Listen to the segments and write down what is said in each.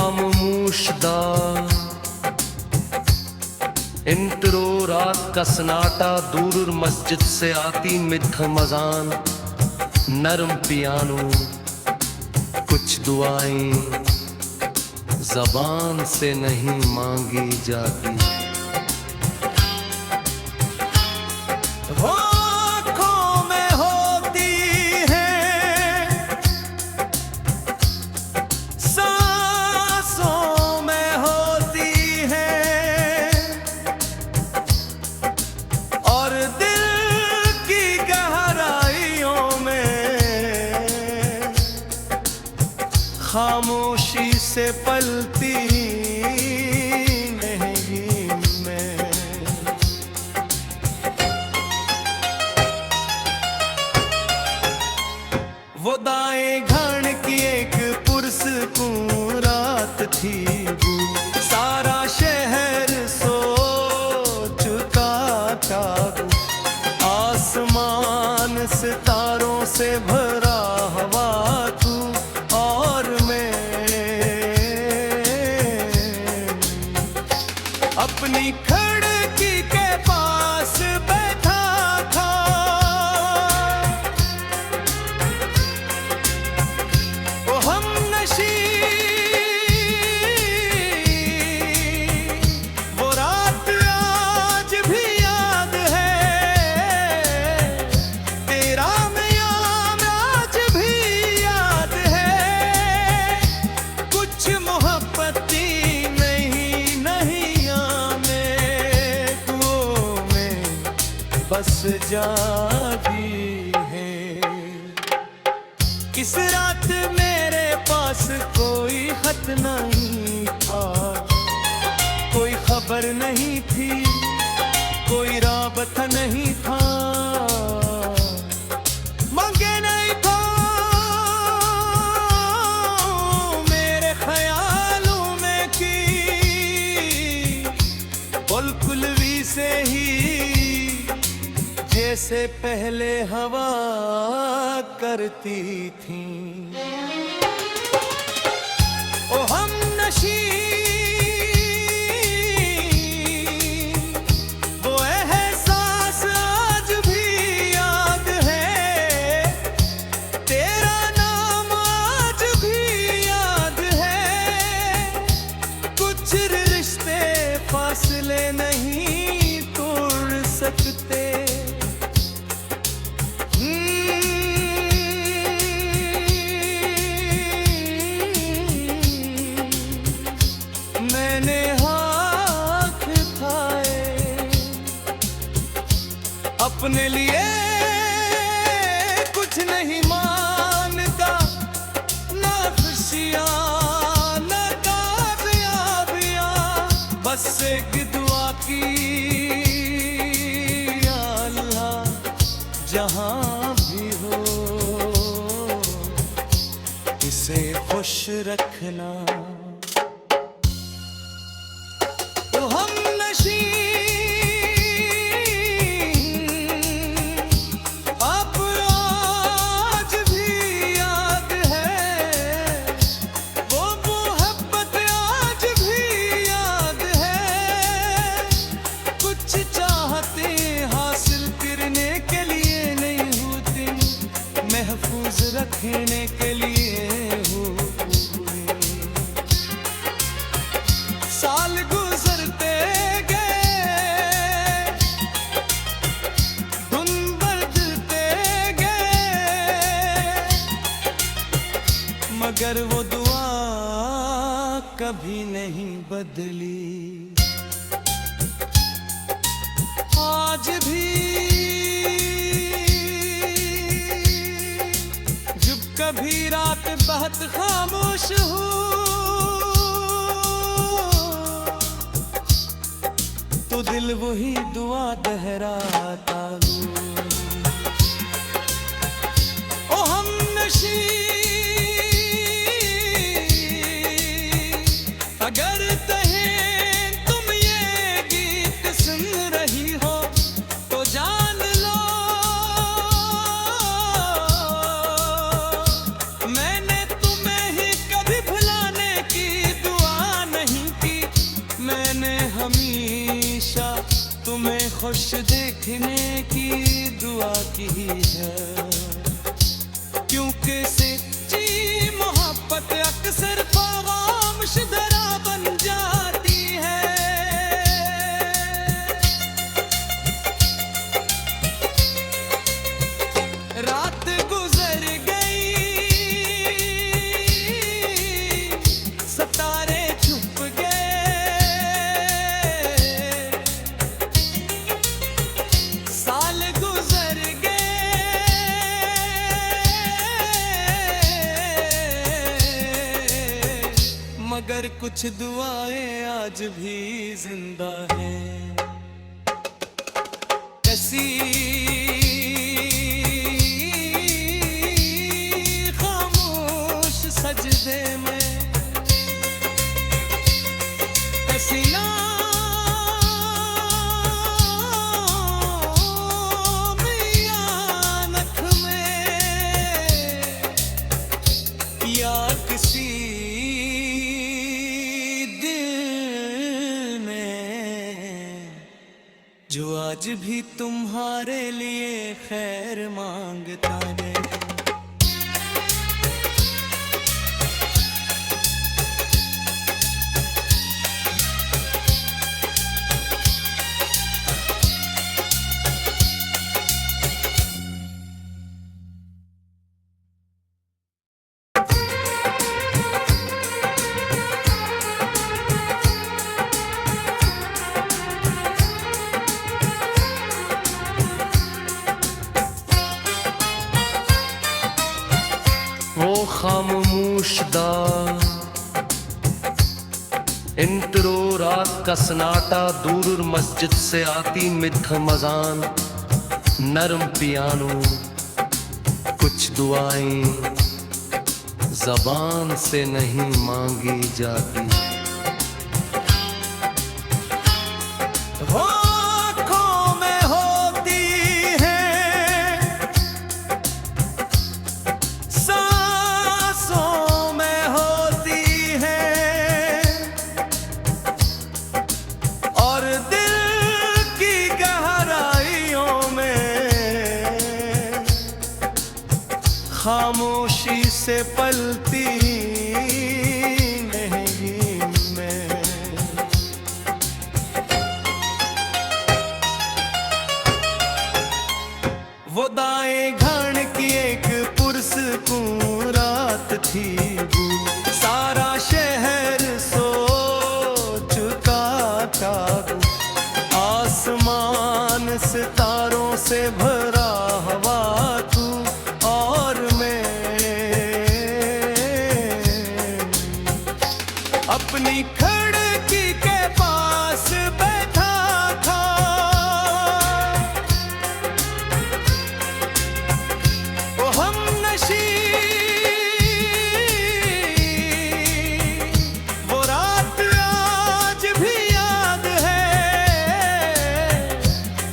खामोश दा इंटरो रात का सन्नाटा, दूर मस्जिद से आती मिठम अज़ान, नरम पियानो, कुछ दुआएं ज़बान से नहीं मांगी जाती। खामोशी से पलती नहीं मैं, वो दाएं घाण की एक पुरसकून रात थी, सारा शहर सो चुका था, आसमान सितारों से भरा हवा तू और अपनी खिड़की के पास बैठा था, वो हमनशी वो रात आज भी याद है, तेरा मैं आज भी याद है, कुछ मोहब्बती बस जागी है। इस रात मेरे पास कोई खत नहीं था, कोई खबर नहीं थी, कोई राबता नहीं था, मांगे नहीं था मेरे ख्यालों में की, बुलबुली से ही जैसे पहले हवा करती थी। ओ हमनशी वो एहसास आज भी याद है, तेरा नाम आज भी याद है, कुछ रिश्ते फासले नहीं तोड़ सकते। मैंने हाथ उठाए अपने लिए, कुछ नहीं मानता, ना खुशियाँ ना कामयाबियाँ, बस एक दुआ की अल्लाह जहाँ भी हो इसे खुश रखना। आप आज भी याद है, वो मोहब्बत आज भी याद है, कुछ चाहते हासिल करने के लिए नहीं होती, महफूज रखने के लिए होती। साल गुजरते मगर वो दुआ कभी नहीं बदली, आज भी जब कभी रात बहुत खामोश हो, तो दिल वही दुआ दोहराता, ओ हमनशी अगर कहें तुम ये गीत सुन रही हो तो जान लो, मैंने तुम्हें ही कभी भुलाने की दुआ की है, क्योंकि सच्ची मोहब्बत अक्सर खामोश धरा बन जाती है। रात गुजर गई, सितारे छुप गए, साल गुजर गए, मगर कुछ दुआएं आज भी जिंदा हैं। कैसी खामोश सजदे में, कैसी नख में, या किसी दिल में जो आज भी तुम्हारे लिए खैर मांगता है। वो खामोशदा इंतरो रात का सन्नाटा, दूर मस्जिद से आती मिठम अज़ान, नरम पियानो, कुछ दुआएं ज़बान से नहीं मांगी जाती। वो आँखों में होती है, सांसों में होती है, और दिल की गहराइयों में खामोशी से पलती नहीं मैं। वो दाएं घण की एक पुरसकून रात थी, सारा शहर सो चुका था, आसमान सितारों से भरा हवा तू और मैं अपनी खिड़की के पास बैठा था। ओ हमनशी वो रात आज भी याद है,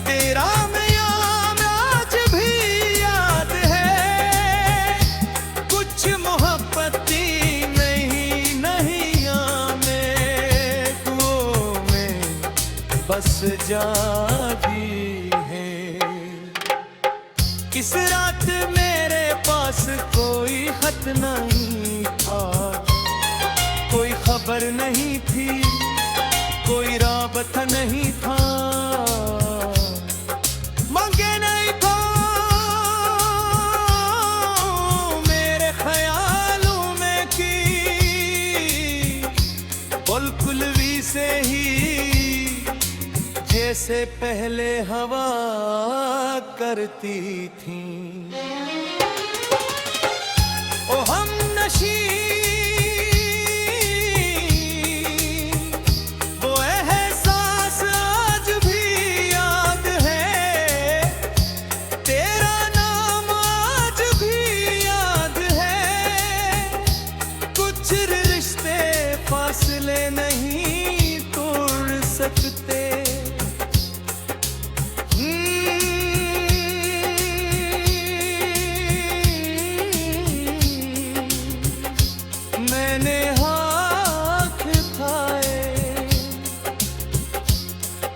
तेरा मैं आज भी याद है। कुछ मोहब्बती बस जाती है। किस रात मेरे पास कोई खत नहीं था, कोई खबर नहीं थी, कोई राबता नहीं था, मांगे नहीं था मेरे ख्यालों में की, बुलकुलवी से ही जैसे पहले हवा करती थी। ओ हमनशी वो एहसास आज भी याद है, तेरा नाम आज भी याद है। कुछ रिश्ते फासले नहीं तोड़ सकते, मैंने हाथ उठाए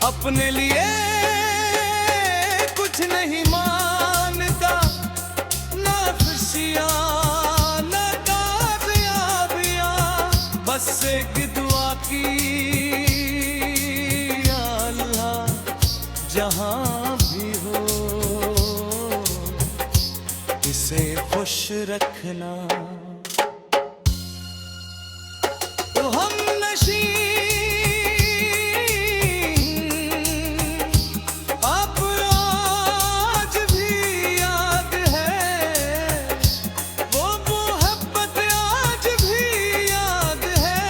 अपने लिए, कुछ नहीं मांगता। एक दुआ की या अल्लाह जहां भी हो इसे खुश रखना। तो हम नशी अब आज भी याद है, वो मोहब्बत आज भी याद है।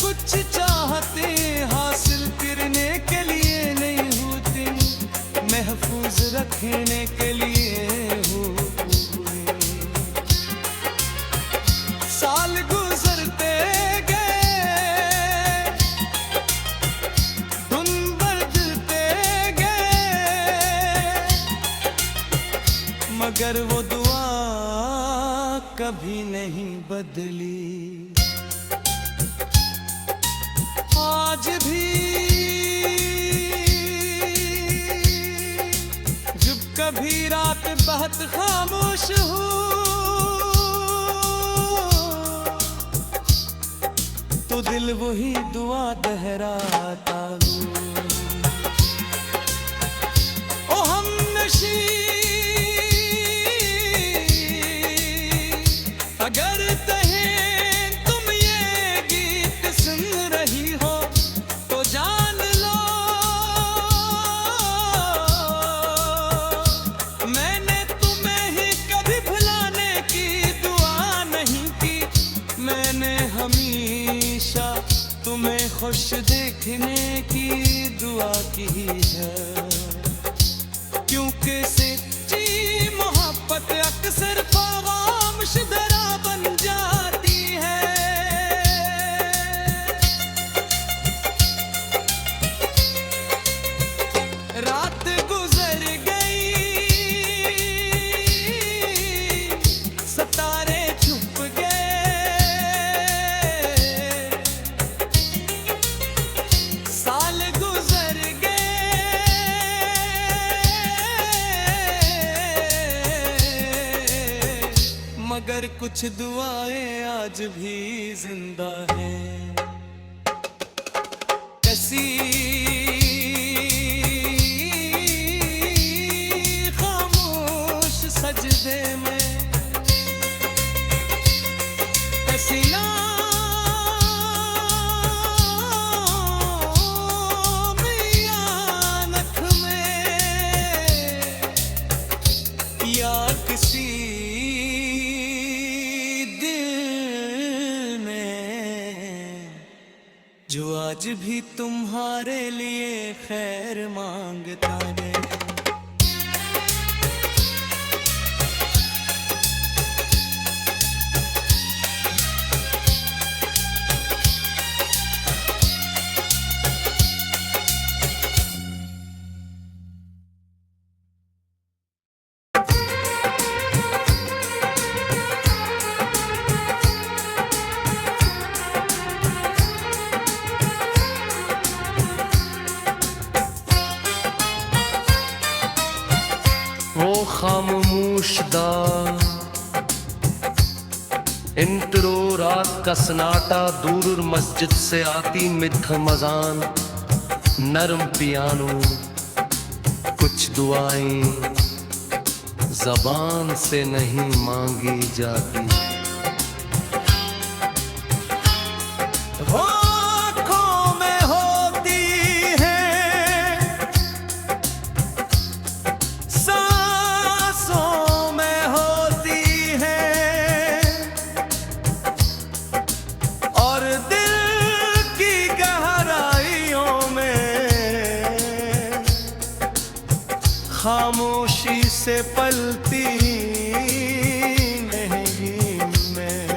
कुछ चाहते हासिल करने के लिए नहीं होते, महफूज रखने के लिए होते। साल गुजरते गए, दिन बदलते गए, मगर वो दुआ कभी नहीं बदली। आज भी जब कभी रात बहुत खामोश हो तो दिल वही दुआ दोहराता हो। ओ हम नशी अगर कहें तुम ये गीत सुन रही हो तो जान लो मैंने तुम्हें ही कभी भुलाने की दुआ नहीं की। मैंने हमेशा तुम्हें खुश देखने की दुआ की है, क्योंकि सच्ची मोहब्बत अक्सर खामोश दरा बन जाती है। रात गुजर गई, सितारे छुप गए, साल गुजर गए, मगर कुछ दुआएं आज भी जिंदा हैं। कैसी खामोश सजदे में, कैसी नख में, या किसी दिल में जो आज भी तुम्हारे लिए खैर मांगता है। वो खामोशदा इंतरो रात का सन्नाटा, दूर मस्जिद से आती मिठम अज़ान, नरम पियानो, कुछ दुआएं ज़बान से नहीं मांगी जाती। वो आँखों में होती है, सांसों में होती है, और दिल की गहराइयों में खामोशी से पलती नहीं मैं।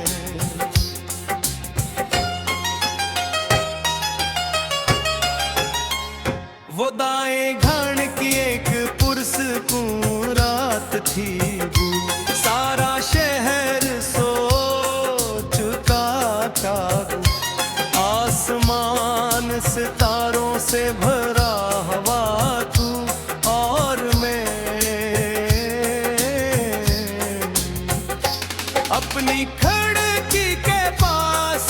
वो दाएं घाण की एक पुरसकून रात थी, वो सारा शहर सो चुका था, आसमान सितारों से भरा हवा तू और मैं। अपनी खिड़की के पास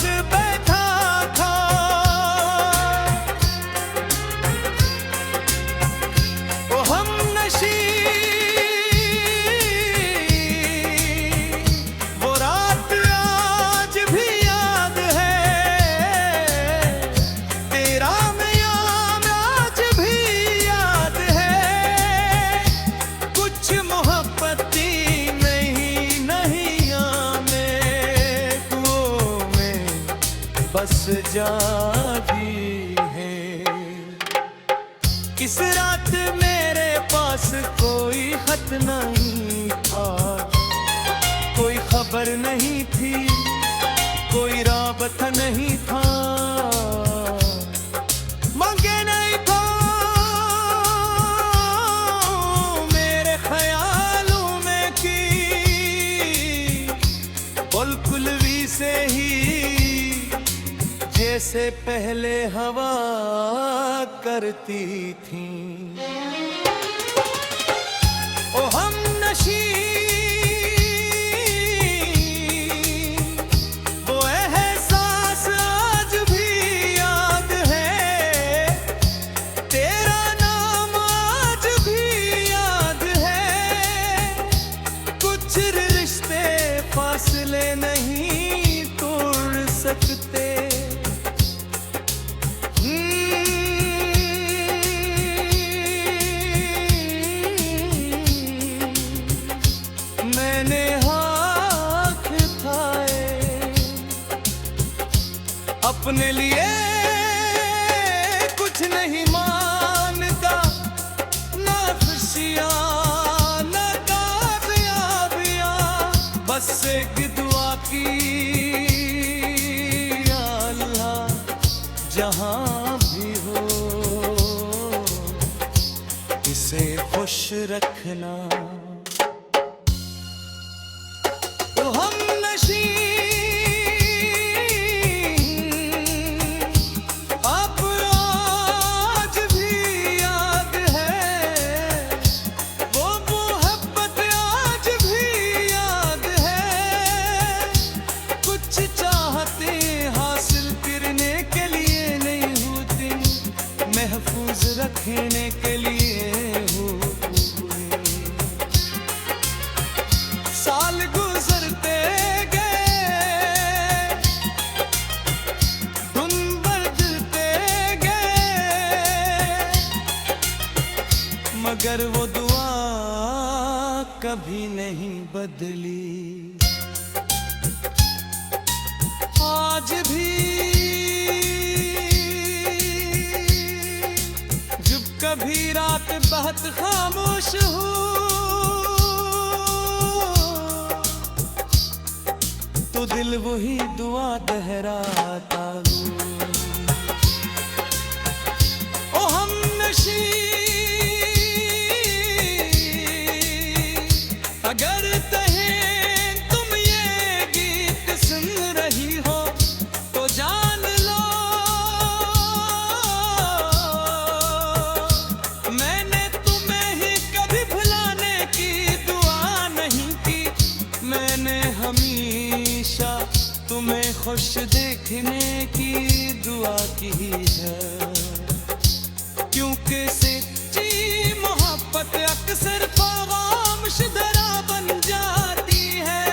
पास जागी है। इस रात मेरे पास कोई खत नहीं था, कोई खबर नहीं थी, कोई राबता नहीं था, मांगे नहीं था मेरे ख्यालों में की, बुलबुली से ही जैसे पहले हवा करती थी। ओ हम नशी वो एहसास आज भी याद है, तेरा नाम आज भी याद है। कुछ रिश्ते फासले नहीं तोड़ सकते, मैंने हाथ उठाए अपने लिए, कुछ नहीं मानता, ना खुशियाँ ना कामयाबियाँ, बस एक दुआ की या अल्लाह जहाँ भी हो इसे खुश रखना। तो हम नशी अब आज भी याद है, वो मोहब्बत आज भी याद है। कुछ चाहते हासिल करने के लिए नहीं होती, महफूज रखने के लिए होती। साल गुजरते गए, दिन बदलते गए, मगर वो दुआ कभी नहीं बदली। आज भी जब कभी रात बहुत खामोश हो, तो दिल वही दुआ दोहराता हूँ। ओ हम नशी अगर कहें तुम ये गीत सुन रही हो, तो जान लो मैंने तुम्हें ही कभी भुलाने की दुआ नहीं की, मैंने हमेशा तुम्हें खुश देखने की दुआ की है। क्योंकि सच्ची मोहब्बत अक्सर पैगाम शुदरा बन जाती है।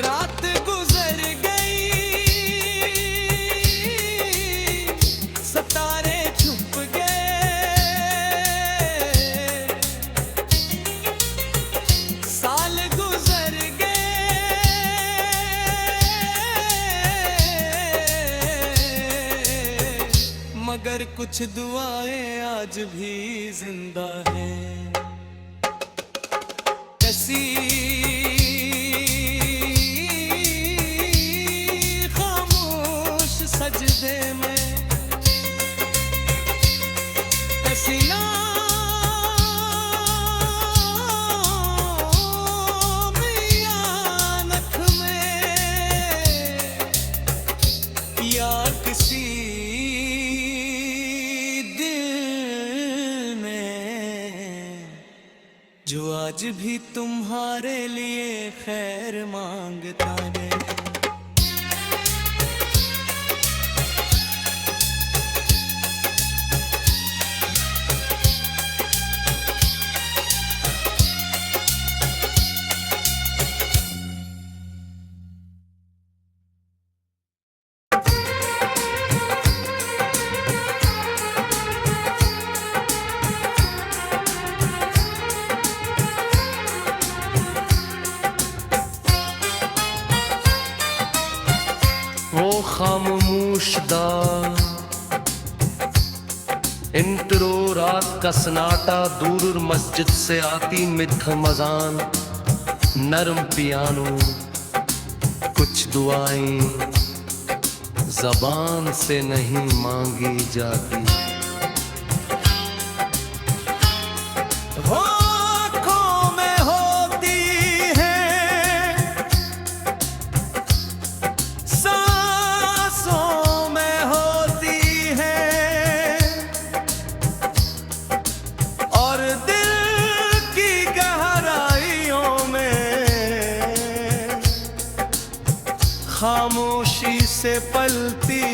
रात गुजर गई, सितारे छुप गए, साल गुजर गए, मगर कुछ दुआएं आज भी जिंदा हैं। कैसी खामोश सजदे में, कैसी नख में, या किसी दिल में जो आज भी तुम्हारे लिए खैर मांगता है। खामोशदा इंतरो रात का सन्नाटा दूर मस्जिद से आती मिठम अज़ान नरम पियानो कुछ दुआएं ज़बान से नहीं मांगी जाती। वो आँखों में होती है, सांसों में होती है, और दिल की गहराइयों में खामोशी से पलती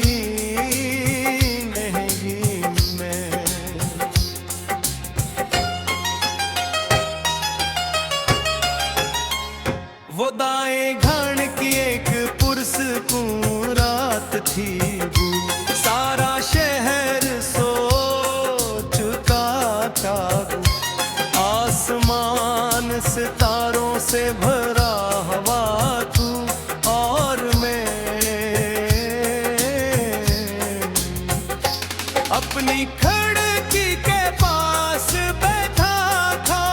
नहीं मैं। वो दाएं घाण की एक पुरसकून रात थी, सारा शहर सो चुका था, आसमान सितारों से भरा हवा तू और मैं अपनी खिड़की के पास बैठा था।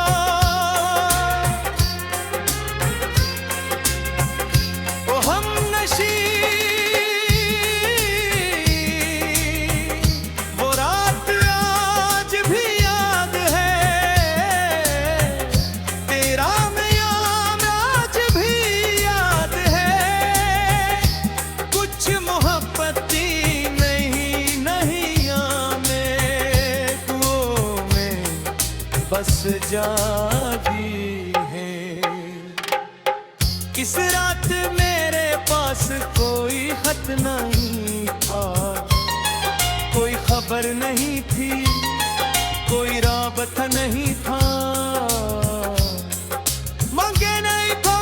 वो हमनशी वो रात आज भी याद है, तेरा मैं आज भी याद है। कुछ मोहब्बती बस जागी है। किस रात मेरे पास कोई खत नहीं था, कोई खबर नहीं थी, कोई राबता नहीं था, मांगे नहीं था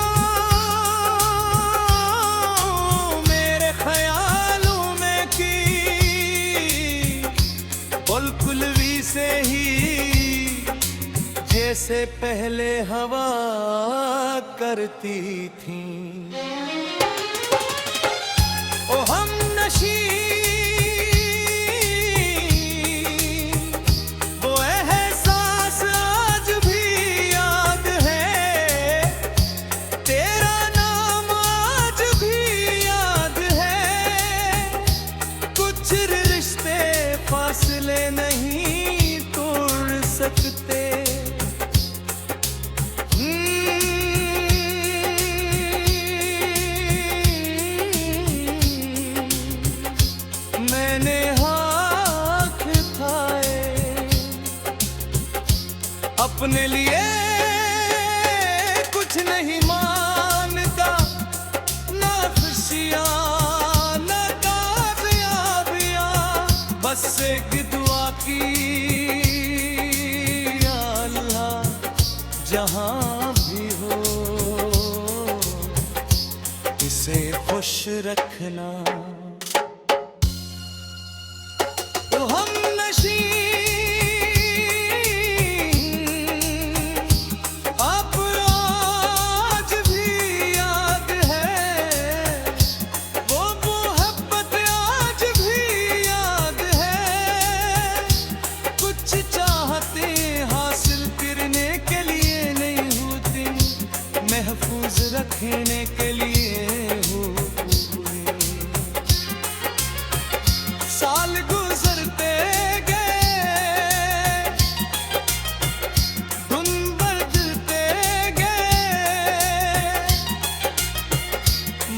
मेरे ख्यालों में की, बुलकुलवी से ही जैसे पहले हवा करती थी। ओ हमनशी वो एहसास आज भी याद है, तेरा नाम आज भी याद है। कुछ रिश्ते फासले नहीं तोड़ सकते, मैंने हाथ उठाए अपने लिए, कुछ नहीं मानता, ना खुशियाँ ना कामयाबियाँ, बस एक दुआ की या अल्लाह जहाँ भी हो इसे खुश रखना। तो हमनशी आप आज भी याद है, वो मोहब्बत आज भी याद है। कुछ चाहते हासिल करने के लिए नहीं होती, महफूज रखने के लिए हो। साल गुजरते गए, धुन बदलते गए,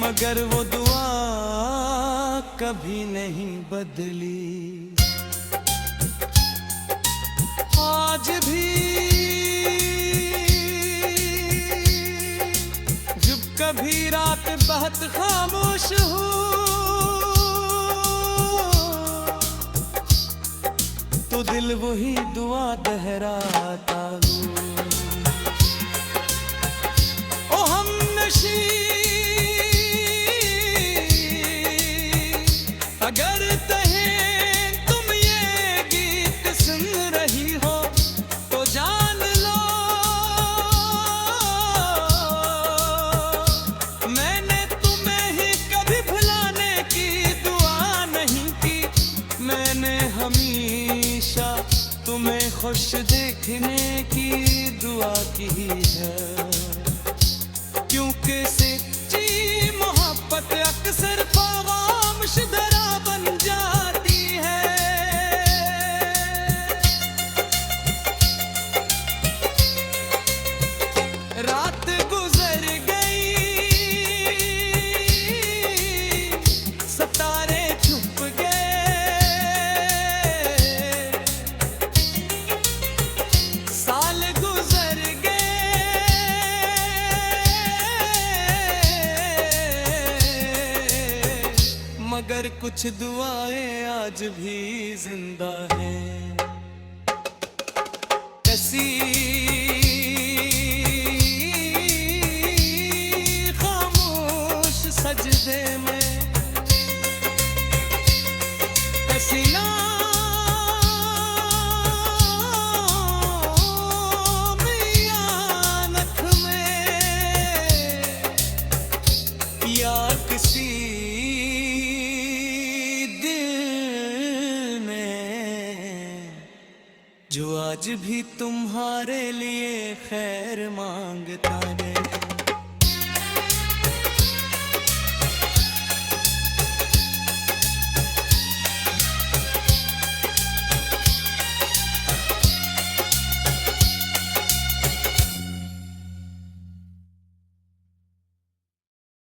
मगर वो दुआ कभी नहीं बदली। आज भी जब कभी रात बहुत खामोश हो, तो दिल वही दुआ दोहराता हूँ। ओ हमनशी अगर तहें तुम ये गीत सुन रही हो, तो जान लो मैंने तुम्हें ही कभी भुलाने की एक सच्ची मोहब्बत अक्सर पैगाम शुदरा बन जाती है। रात गुजर गई, सितारे छुप गए, साल गुजर गए, मगर कुछ दुआएं आज भी जिंदा हैं। कैसी खामोश सजदे में, कैसी नामियानत में, या किसी दिल में जो आज भी तुम्हारे लिए खैर मांगता है।